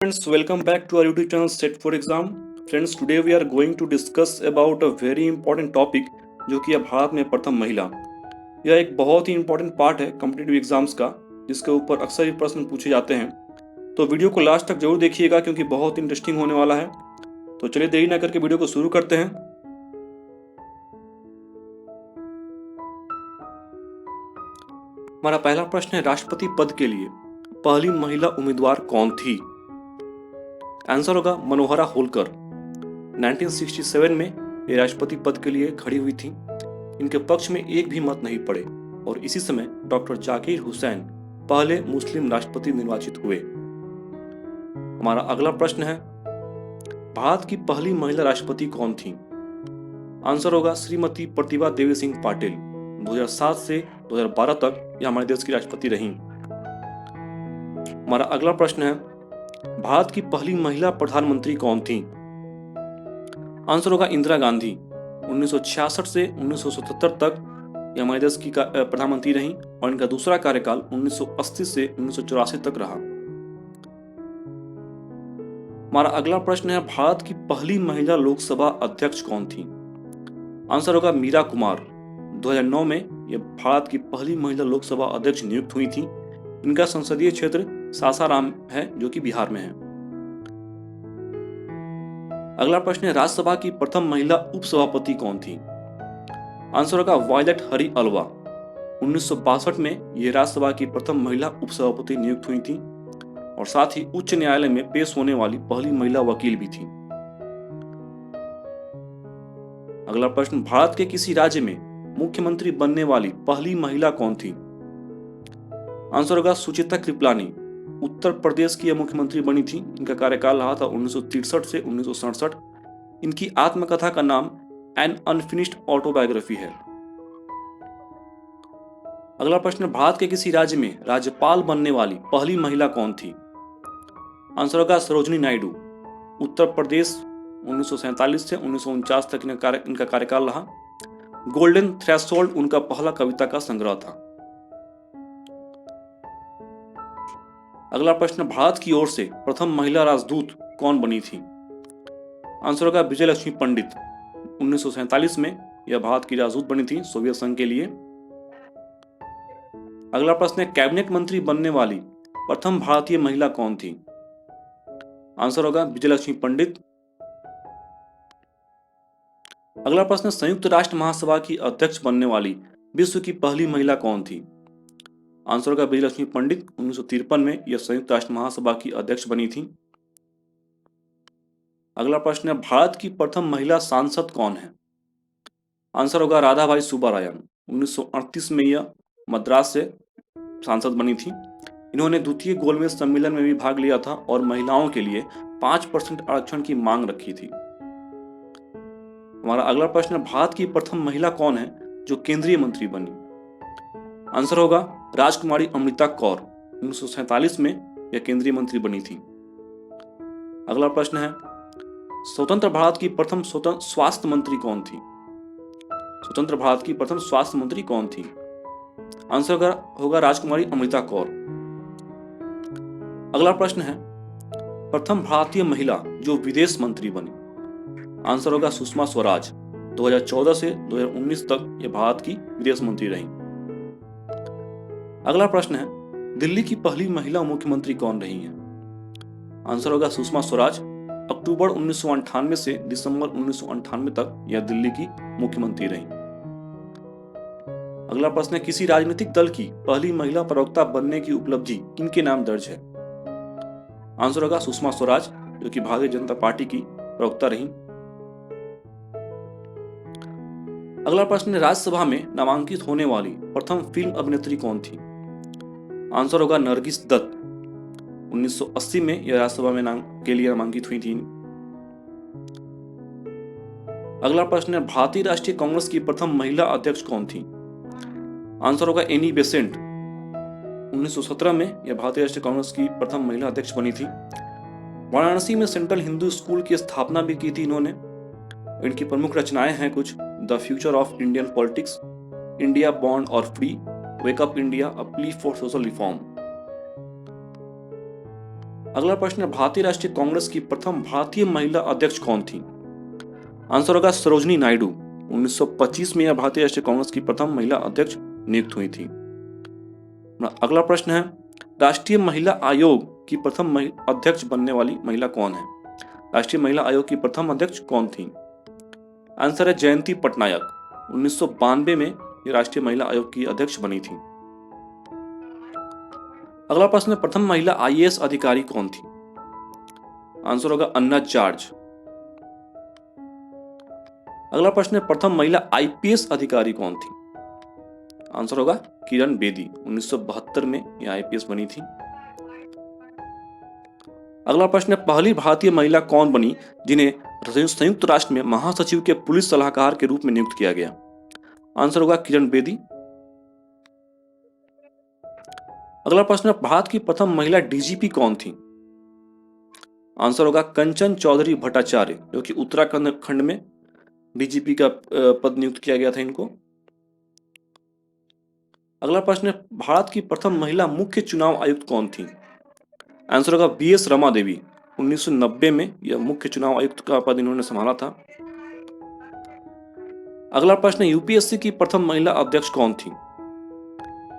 friends, welcome back to our YouTube channel Set for Exam. Friends, today we are going to discuss about a very important topic जो कि है भारत में प्रथम महिला। यह एक बहुत ही इंपॉर्टेंट पार्ट है कॉम्पिटिटिव एग्जाम्स का, जिसके ऊपर अक्सर ही प्रश्न पूछे जाते हैं। तो वीडियो को लास्ट तक जरूर देखिएगा क्योंकि बहुत इंटरेस्टिंग होने वाला है। तो चलिए देरी ना करके वीडियो को शुरू करते हैं। हमारा पहला प्रश्न है, राष्ट्रपति पद के लिए पहली महिला उम्मीदवार कौन थी? आंसर होगा मनोहरा होलकर। 1967 में ये राष्ट्रपति पद के लिए खड़ी हुई थी। इनके पक्ष में एक भी मत नहीं पड़े और इसी समय डॉक्टर जाकिर हुसैन पहले मुस्लिम राष्ट्रपति निर्वाचित हुए। हमारा अगला प्रश्न है, भारत की पहली महिला राष्ट्रपति कौन थी? आंसर होगा श्रीमती प्रतिभा देवी सिंह पाटिल। 2007 से 2012 तक यह हमारे देश की राष्ट्रपति रहीं। हमारा अगला प्रश्न है, भारत की पहली महिला प्रधानमंत्री कौन थी? आंसर होगा इंदिरा गांधी। 1966 से 1977 तक ये हमारे देश की प्रधानमंत्री रहीं और इनका दूसरा कार्यकाल 1980 से 1984 तक रहा। हमारा अगला प्रश्न है, भारत की पहली महिला लोकसभा अध्यक्ष कौन थी? आंसर होगा मीरा कुमार। 2009 में ये भारत की पहली महिला लोकसभा अध्यक्ष नियुक्त हुई थी। इनका संसदीय क्षेत्र सासाराम है जो कि बिहार में है। अगला प्रश्न है, राज्यसभा की प्रथम महिला उपसभापति कौन थी? आंसर होगा वायलेट हरी अल्वा। 1962 में यह राज्यसभा की प्रथम महिला उपसभापति नियुक्त हुई थी और साथ ही उच्च न्यायालय में पेश होने वाली पहली महिला वकील भी थी। अगला प्रश्न, भारत के किसी राज्य में मुख्यमंत्री बनने वाली पहली महिला कौन थी? आंसर होगा सुचित्रा कृपलानी। उत्तर प्रदेश की यह मुख्यमंत्री बनी थी। इनका कार्यकाल रहा था 1963 से 1967। इनकी आत्मकथा का नाम एन अनफिनिश्ड ऑटोबायोग्राफी है। अगला प्रश्न, भारत के किसी राज्य में राज्यपाल बनने वाली पहली महिला कौन थी? आंसर होगा सरोजिनी नायडू। उत्तर प्रदेश 1947 से 1949 तक इनका कार्यकाल रहा। गोल्डन थ्रेशोल्ड उनका पहला कविता का संग्रह था। अगला प्रश्न, भारत की ओर से प्रथम महिला राजदूत कौन बनी थी? आंसर होगा विजय लक्ष्मी पंडित। 1947 में यह भारत की राजदूत बनी थी सोवियत संघ के लिए। अगला प्रश्न है, कैबिनेट मंत्री बनने वाली प्रथम भारतीय महिला कौन थी? आंसर होगा विजय लक्ष्मी पंडित। अगला प्रश्न, संयुक्त राष्ट्र महासभा की अध्यक्ष बनने वाली विश्व की पहली महिला कौन थी? आंसर होगा विजय लक्ष्मी पंडित। 1953 में यह संयुक्त राष्ट्र महासभा की अध्यक्ष बनी थी। अगला प्रश्न है, भारत की प्रथम महिला सांसद कौन है? आंसर होगा राधाबाई सुब्बारायन। 1938 में यह मद्रास से सांसद बनी थी। इन्होंने द्वितीय गोलमेज सम्मेलन में भी भाग लिया था और महिलाओं के लिए 5% आरक्षण की मांग रखी थी। हमारा अगला प्रश्न है, भारत की प्रथम महिला कौन है जो केंद्रीय मंत्री बनी? आंसर होगा राजकुमारी अमृता कौर। 1947 में यह केंद्रीय मंत्री बनी थी। अगला प्रश्न है, स्वतंत्र भारत की प्रथम स्वास्थ्य मंत्री कौन थी? स्वतंत्र भारत की प्रथम स्वास्थ्य मंत्री कौन थी? आंसर होगा राजकुमारी अमृता कौर। अगला प्रश्न है, प्रथम भारतीय महिला जो विदेश मंत्री बनी? आंसर होगा सुषमा स्वराज। 2014 से 2019 तक यह भारत की विदेश मंत्री रही। अगला प्रश्न है, दिल्ली की पहली महिला मुख्यमंत्री कौन रही है? आंसर होगा सुषमा स्वराज। अक्टूबर 1998 से दिसंबर 1998 तक यह दिल्ली की मुख्यमंत्री रही। अगला प्रश्न है, किसी राजनीतिक दल की पहली महिला प्रवक्ता बनने की उपलब्धि किनके नाम दर्ज है? आंसर होगा सुषमा स्वराज जो कि भारतीय जनता पार्टी की प्रवक्ता रही। अगला प्रश्न है, राज्यसभा में नामांकित होने वाली प्रथम फिल्म अभिनेत्री कौन थी? आंसर होगा नरगिस दत्त। 1980 में यह राज्यसभा में के लिए नामांकित हुई थी। अगला प्रश्न है, भारतीय राष्ट्रीय कांग्रेस की प्रथम महिला अध्यक्ष कौन थी? आंसर होगा एनी बेसेंट। 1917 में यह भारतीय राष्ट्रीय कांग्रेस की प्रथम महिला अध्यक्ष बनी थी। वाराणसी में सेंट्रल हिंदू स्कूल की स्थापना भी की थी इन्होंने। इनकी प्रमुख रचनाएं हैं कुछ: the future of Indian politics, India bond और free, wake up India, a plea for social reform. अगला प्रश्न है, भारतीय राष्ट्रीय कांग्रेस की प्रथम भारतीय महिला अध्यक्ष कौन थी? आंसर होगा सरोजनी नायडू। 1925 में यह भारतीय राष्ट्रीय कांग्रेस की प्रथम महिला अध्यक्ष नियुक्त हुई थी। अगला प्रश्न है, राष्ट्रीय महिला आयोग की प्रथम अध्यक्ष बनने वाली महिला कौन है? राष्ट्रीय महिला आयोग की प्रथम अध्यक्ष कौन थी? आंसर है जयंती पटनायक। 1992 में यह राष्ट्रीय महिला आयोग की अध्यक्ष बनी थी। अगला प्रश्न है, प्रथम महिला आईएएस अधिकारी कौन थी? आंसर होगा अन्ना जॉर्ज। अगला प्रश्न है, प्रथम महिला आईपीएस अधिकारी कौन थी? आंसर होगा किरण बेदी। 1972 में यह आईपीएस बनी थी। अगला प्रश्न है, पहली भारतीय महिला कौन बनी जिन्हें संयुक्त राष्ट्र में महासचिव के पुलिस सलाहकार के रूप में नियुक्त किया गया? आंसर होगा किरण बेदी। अगला प्रश्न है, भारत की प्रथम महिला डीजीपी कौन थी? आंसर होगा कंचन चौधरी भट्टाचार्य, जो कि उत्तराखंड में डीजीपी का पद नियुक्त किया गया था इनको। अगला प्रश्न है, भारत की प्रथम महिला मुख्य चुनाव आयुक्त कौन थी? आंसर होगा बीएस रमा देवी। 1990 में यह मुख्य चुनाव आयुक्त का पद इन्होंने संभाला था। अगला प्रश्न है, यूपीएससी की प्रथम महिला अध्यक्ष कौन थी?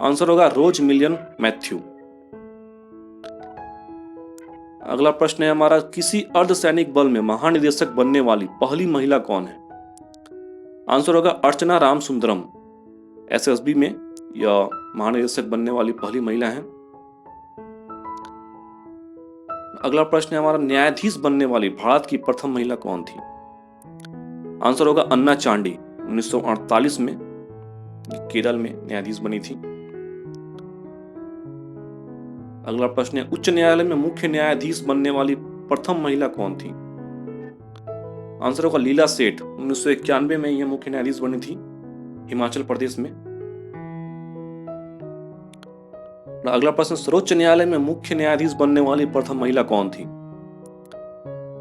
आंसर होगा रोज मिलियन मैथ्यू। अगला प्रश्न है हमारा, किसी अर्धसैनिक बल में महानिदेशक बनने वाली पहली महिला कौन है? आंसर होगा अर्चना राम सुंदरम। एसएसबी में यह महानिदेशक बनने वाली पहली महिला है। अगला प्रश्न है हमारा, न्यायाधीश बनने वाली भारत की प्रथम महिला कौन थी? आंसर होगा अन्ना चांडी। 1948 में केरल में न्यायाधीश बनी थी। अगला प्रश्न है, उच्च न्यायालय में मुख्य न्यायाधीश बनने वाली प्रथम महिला कौन थी? आंसर होगा लीला सेठ। 1991 में यह मुख्य न्यायाधीश बनी थी हिमाचल प्रदेश में। अगला प्रश्न, सर्वोच्च न्यायालय में मुख्य न्यायाधीश बनने वाली प्रथम महिला कौन थी?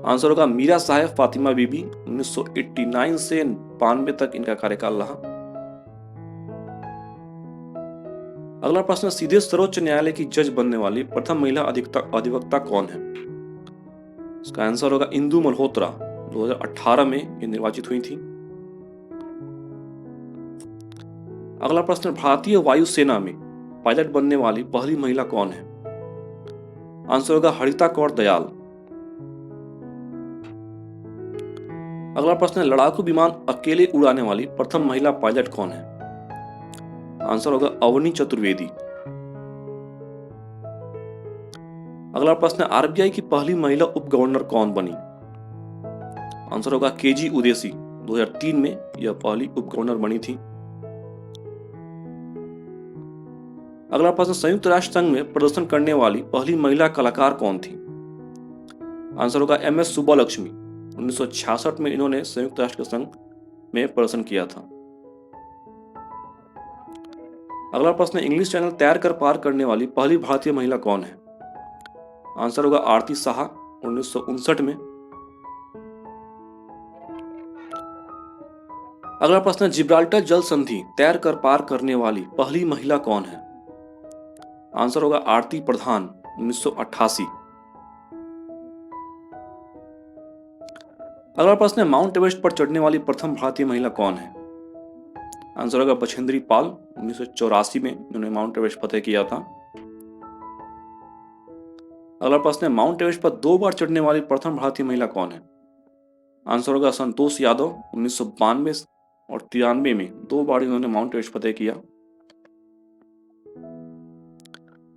आंसर होगा मीरा साहेब फातिमा बीबी। 1989 से 92 तक इनका कार्यकाल रहा। अगला प्रश्न, सीधे सर्वोच्च न्यायालय की जज बनने वाली प्रथम महिला अधिवक्ता कौन है? इसका आंसर होगा इंदु मल्होत्रा। 2018 में ये निर्वाचित हुई थी। अगला प्रश्न, भारतीय वायुसेना में पायलट बनने वाली पहली महिला कौन है? आंसर होगा हरिता कौर दयाल। अगला प्रश्न है, लड़ाकू विमान अकेले उड़ाने वाली प्रथम महिला पायलट कौन है? आंसर होगा अवनी चतुर्वेदी। अगला प्रश्न है, आरबीआई की पहली महिला उप गवर्नर कौन बनी? आंसर होगा केजी उदेसी। 2003 में यह पहली उप गवर्नर बनी थी। अगला प्रश्न, संयुक्त राष्ट्र संघ में प्रदर्शन करने वाली पहली महिला कलाकार कौन थी? आंसर होगा एमएस सुब्बालक्ष्मी। 1966 में इन्होंने संयुक्त राष्ट्र संघ में प्रदर्शन किया था। अगला प्रश्न, इंग्लिश चैनल तैर कर पार करने वाली पहली भारतीय महिला कौन है? आंसर होगा आरती साहा। 1959 में। अगला प्रश्न, जिब्राल्टर जल संधि तैर कर पार करने वाली पहली महिला कौन है? आंसर होगा आरती प्रधान। 1988। अगला प्रश्न है, माउंट एवरेस्ट पर चढ़ने वाली प्रथम भारतीय महिला कौन है? आंसर होगा बछेंद्री पाल। 1984 में उन्होंने माउंट एवरेस्ट फतेह किया था। अगला प्रश्न है, माउंट एवरेस्ट पर 2 बार चढ़ने वाली प्रथम भारतीय महिला कौन है? आंसर होगा संतोष यादव। 1992 और 93 में 2 बार इन्होंने माउंट एवरेस्ट फतेह किया।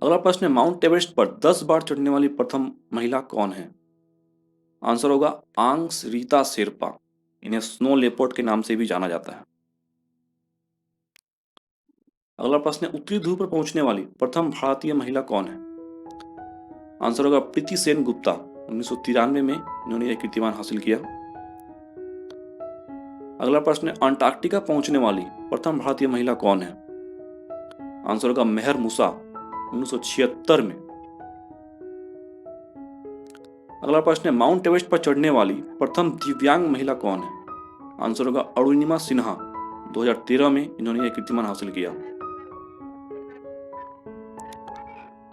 अगला प्रश्न है, माउंट एवरेस्ट पर 10 बार चढ़ने वाली प्रथम महिला कौन है? आंसर होगा आंग्स रीता शेरपा। इन्हें स्नो लेपर्ड के नाम से भी जाना जाता है। अगला प्रश्न है, उत्तरी ध्रुव पर पहुंचने वाली प्रथम भारतीय महिला कौन है? आंसर होगा प्रीति सेन गुप्ता। 1993 में इन्होंने यह कीर्तिमान हासिल किया। अगला प्रश्न है, अंटार्कटिका पहुंचने वाली प्रथम भारतीय महिला कौन है? आंसर होगा मेहर मूसा। 1976 में। अगला प्रश्न है, माउंट एवरेस्ट पर चढ़ने वाली प्रथम दिव्यांग महिला कौन है? आंसर होगा अरुणिमा सिन्हा। 2013 में इन्होंने यह कीर्तिमान हासिल किया।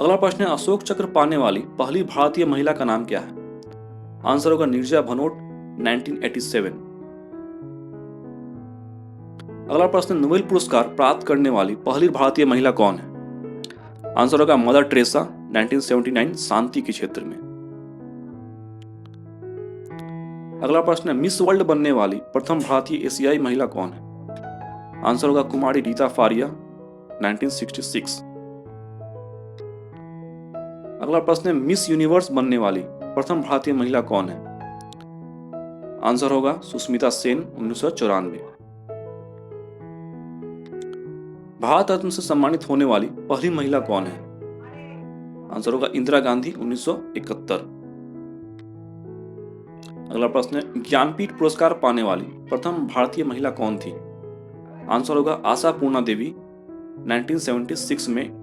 अगला प्रश्न है अशोक चक्र पाने वाली पहली भारतीय महिला का नाम क्या है? आंसर होगा नीरजा भनोट, 1987। अगला प्रश्न, नोबेल पुरस्कार प्राप्त करने वाली पहली भारतीय महिला कौन है? आंसर होगा मदर टेरेसा, 1979, शांति के क्षेत्र में। अगला प्रश्न है मिस वर्ल्ड बनने वाली प्रथम भारतीय एशियाई महिला कौन है? आंसर होगा कुमारी रीता फारिया, 1966। अगला प्रश्न है मिस यूनिवर्स बनने वाली प्रथम भारतीय महिला कौन है? आंसर होगा सुष्मिता सेन, 1994। भारत रत्न से सम्मानित होने वाली पहली महिला कौन है? आंसर होगा इंदिरा गांधी, 1971। अगला प्रश्न है ज्ञानपीठ पुरस्कार पाने वाली प्रथम भारतीय महिला कौन थी? आंसर होगा आशा पूर्णा देवी, 1976 में।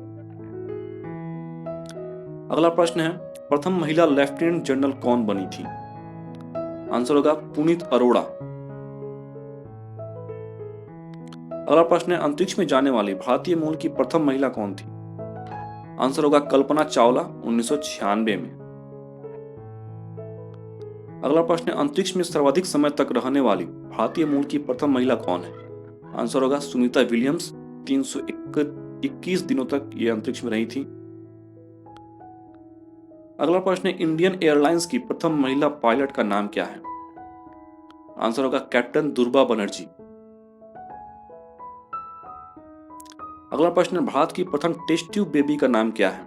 अगला प्रश्न है प्रथम महिला लेफ्टिनेंट जनरल कौन बनी थी? आंसर होगा पुनीत अरोड़ा। अगला प्रश्न है अंतरिक्ष में जाने वाली भारतीय मूल की प्रथम महिला कौन थी? आंसर होगा कल्पना चावला, 1996 में। अगला प्रश्न है अंतरिक्ष में सर्वाधिक समय तक रहने वाली भारतीय मूल की प्रथम महिला कौन है? आंसर होगा सुनीता विलियम्स, 321 दिनों तक ये अंतरिक्ष में रही थी। अगला प्रश्न है इंडियन एयरलाइंस की प्रथम महिला पायलट का नाम क्या है? आंसर होगा कैप्टन दुर्बा बनर्जी। अगला प्रश्न है भारत की प्रथम टेस्ट ट्यूब बेबी का नाम क्या है?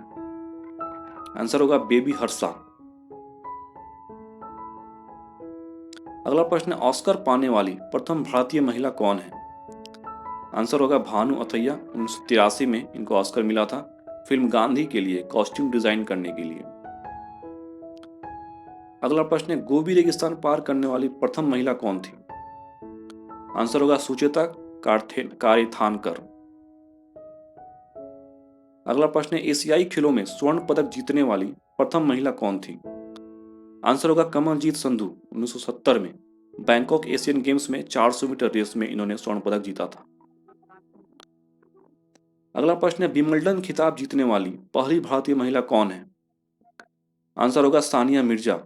आंसर होगा बेबी हर्षा। अगला प्रश्न है ऑस्कर पाने वाली प्रथम भारतीय महिला कौन है? आंसर होगा भानु अथैया, 1983 में इनको ऑस्कर मिला था फिल्म गांधी के लिए कॉस्ट्यूम डिजाइन करने के लिए। अगला प्रश्न है गोबी रेगिस्तान पार करने वाली प्रथम महिला कौन थी? आंसर होगा सुचेता कारेथानकर। अगला प्रश्न है एशियाई खेलों में स्वर्ण पदक जीतने वाली प्रथम महिला कौन थी? आंसर होगा कमलजीत संधू, 1970 में बैंकॉक एशियन गेम्स में 400 मीटर रेस में इन्होंने स्वर्ण पदक जीता था। अगला प्रश्न है विंबलडन खिताब जीतने वाली पहली भारतीय महिला कौन है? आंसर होगा सानिया मिर्जा।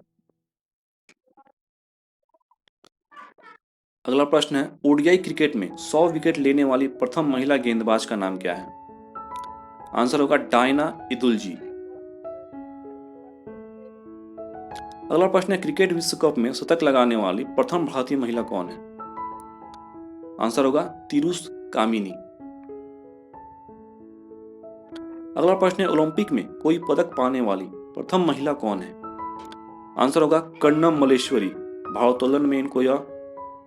अगला प्रश्न है ओडीआई क्रिकेट में 100 विकेट लेने वाली प्रथम महिला गेंदबाज का नाम क्या है? आंसर होगा डायना इदुलजी। अगला प्रश्न है क्रिकेट विश्व कप में शतक लगाने वाली प्रथम भारतीय महिला कौन है? आंसर होगा तिरुस कामिनी। अगला प्रश्न है ओलंपिक में कोई पदक पाने वाली प्रथम महिला कौन है? आंसर होगा कर्णम मलेश्वरी। भारोत्तोलन में इनको यह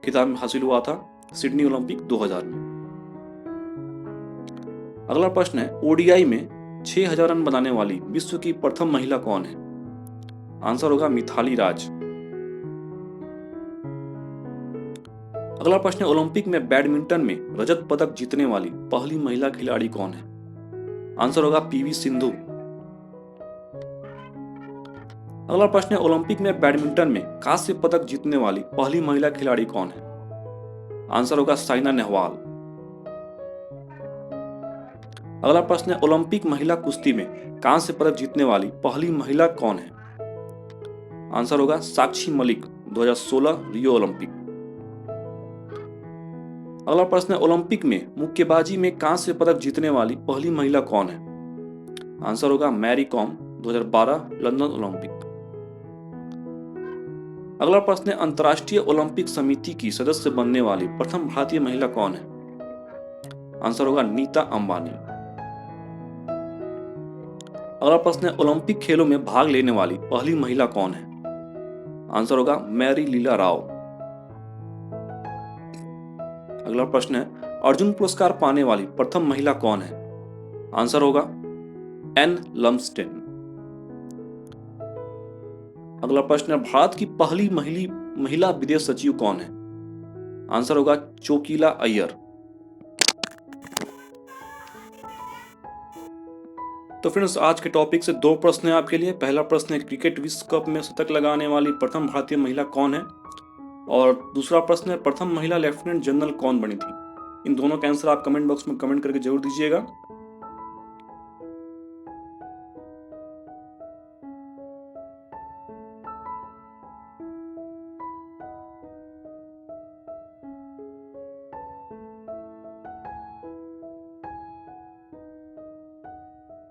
खिताब हासिल हुआ था सिडनी ओलंपिक 2000 में। अगला प्रश्न है ओडीआई में 6000 रन बनाने वाली विश्व की प्रथम महिला कौन है? आंसर होगा मिथाली राज। अगला प्रश्न है ओलंपिक में बैडमिंटन में रजत पदक जीतने वाली पहली महिला खिलाड़ी कौन है? आंसर होगा पीवी सिंधु। अगला प्रश्न है ओलंपिक में बैडमिंटन में कांस्य पदक जीतने वाली पहली महिला खिलाड़ी कौन है? आंसर होगा साइना नेहवाल। अगला प्रश्न है ओलंपिक महिला कुश्ती में कांस्य पदक जीतने वाली पहली महिला कौन है? आंसर होगा साक्षी मलिक, 2016 रियो ओलंपिक। अगला प्रश्न है ओलंपिक में मुक्केबाजी में कांस्य पदक जीतने वाली पहली महिला कौन है? आंसर होगा मैरी कॉम, 2012 लंदन ओलंपिक। अगला प्रश्न है अंतर्राष्ट्रीय ओलंपिक समिति की सदस्य बनने वाली प्रथम भारतीय महिला कौन है? आंसर होगा नीता अंबानी। अगला प्रश्न है ओलंपिक खेलों में भाग लेने वाली पहली महिला कौन है? आंसर होगा मैरी लीला राव। अगला प्रश्न है अर्जुन पुरस्कार पाने वाली प्रथम महिला कौन है? आंसर होगा एन लम्सटेन। अगला प्रश्न है भारत की पहली महिला विदेश सचिव कौन है? आंसर होगा चोकीला अय्यर। तो फ्रेंड्स आज के टॉपिक से 2 प्रश्न हैं आपके लिए। पहला प्रश्न है क्रिकेट विश्व कप में शतक लगाने वाली प्रथम भारतीय महिला कौन है, और दूसरा प्रश्न है प्रथम महिला लेफ्टिनेंट जनरल कौन बनी थी। इन दोनों का आंसर आप कमेंट बॉक्स में कमेंट करके जरूर दीजिएगा।